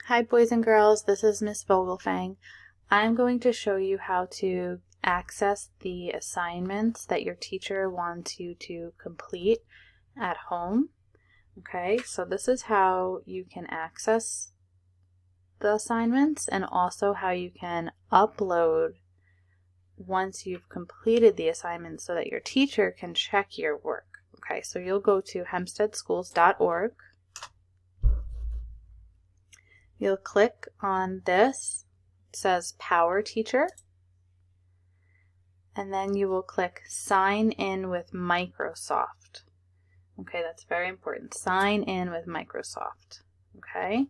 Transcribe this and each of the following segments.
Hi boys and girls, this is Miss Vogelfang. I'm going to show you how to access the assignments that your teacher wants you to complete at home. Okay, so this is how you can access the assignments and also how you can upload once you've completed the assignment so that your teacher can check your work. Okay, so you'll go to hempsteadschools.org. You'll click on this. It says Power Teacher. And then you will click Sign in with Microsoft. Okay, that's very important. Sign in with Microsoft. Okay.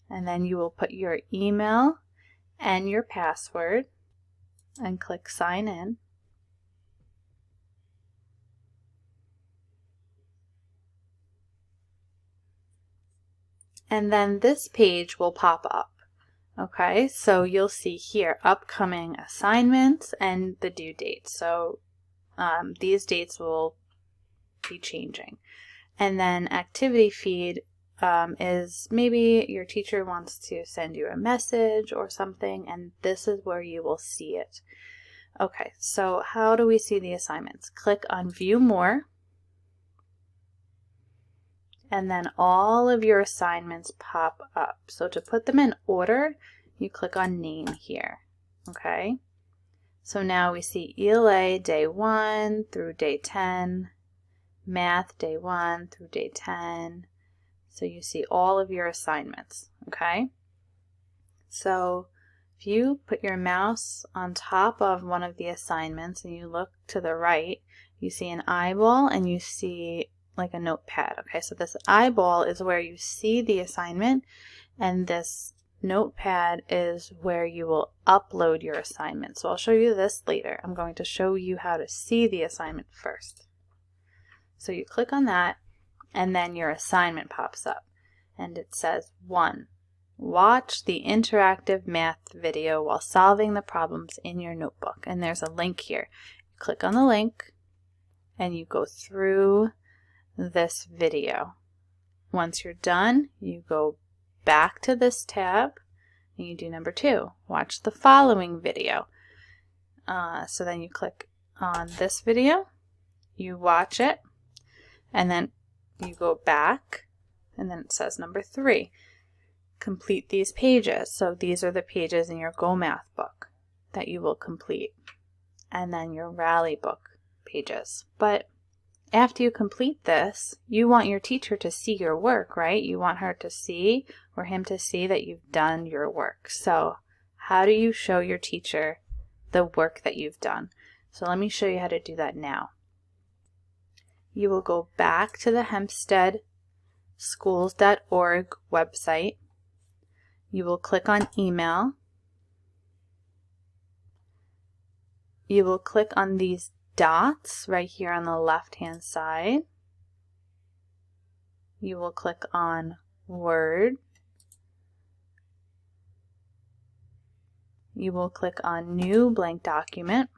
And then you will put your email and your password and click Sign in. And then this page will pop up. Okay, so you'll see here upcoming assignments and the due dates. So these dates will be changing. And then activity feed is maybe your teacher wants to send you a message or something, and this is where you will see it. Okay, so how do we see the assignments? Click on View More. And then all of your assignments pop up. So to put them in order, you click on Name here. Okay? So now we see ELA day 1 through day 10, Math day 1 through day 10. So you see all of your assignments. Okay? So if you put your mouse on top of one of the assignments and you look to the right, you see an eyeball and you see like a notepad. Okay, so this eyeball is where you see the assignment, and this notepad is where you will upload your assignment. So I'll show you this later. I'm going to show you how to see the assignment first. So you click on that, and then your assignment pops up, and it says 1. Watch the interactive math video while solving the problems in your notebook. And there's a link here. You click on the link, and you go through this video. Once you're done, you go back to this tab and you do number 2. Watch the following video. So then you click on this video, you watch it, and then you go back, and then it says number 3. Complete these pages. So these are the pages in your Go Math book that you will complete, and then your Rally book pages. But after you complete this, you want your teacher to see your work, right? You want her to see or him to see that you've done your work. So how do you show your teacher the work that you've done? So let me show you how to do that now. You will go back to the hempsteadschools.org website. You will click on Email. You will click on these dots right here on the left hand side. You will click on Word. You will click on New Blank Document.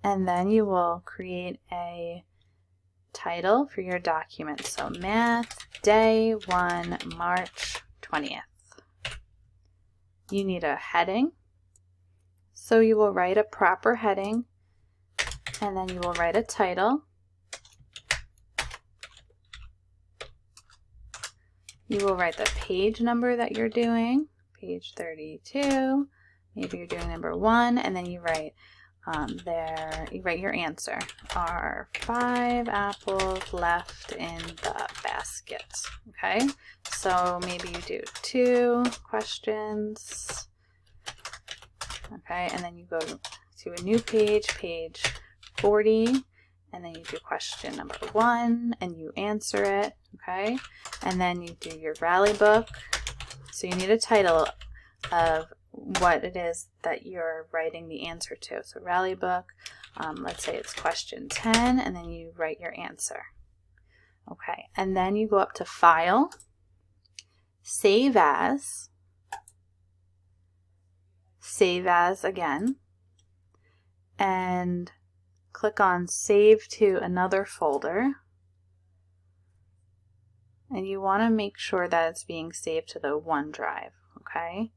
And then you will create a title for your document. So Math Day 1, March 20th. You need a heading. So you will write a proper heading, and then you will write a title. You will write the page number that you're doing, page 32. Maybe you're doing number 1, and then you write your answer. Are 5 apples left in the basket? Okay, so maybe you do 2 questions. Okay, and then you go to a new page, page 40, and then you do question number 1, and you answer it, okay? And then you do your Rally book. So you need a title of what it is that you're writing the answer to. So Rally book, let's say it's question 10, and then you write your answer. Okay, and then you go up to File, Save As again, and click on Save to another folder. and you want to make sure that it's being saved to the OneDrive, okay?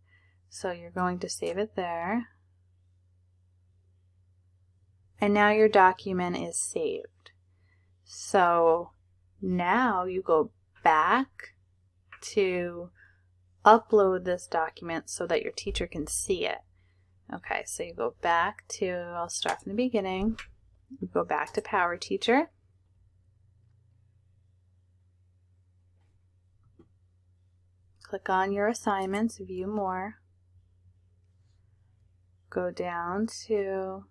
So you're going to save it there. And now your document is saved. So now you go back to upload this document so that your teacher can see it. Okay, so you go back to, I'll start from the beginning. You go back to PowerTeacher. Click on your assignments, view more. Go down to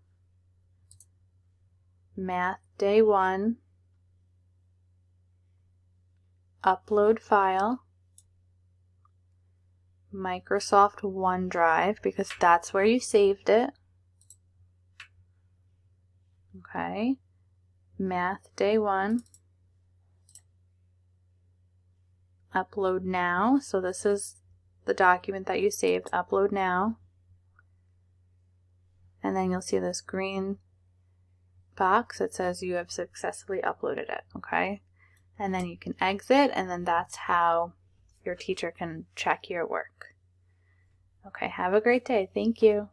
Math Day 1, upload file, Microsoft OneDrive, because that's where you saved it. Okay, Math Day 1, upload now. So this is the document that you saved, upload now. And then you'll see this green box that says you have successfully uploaded it, okay? And then you can exit, and then that's how your teacher can check your work. Okay, have a great day. Thank you.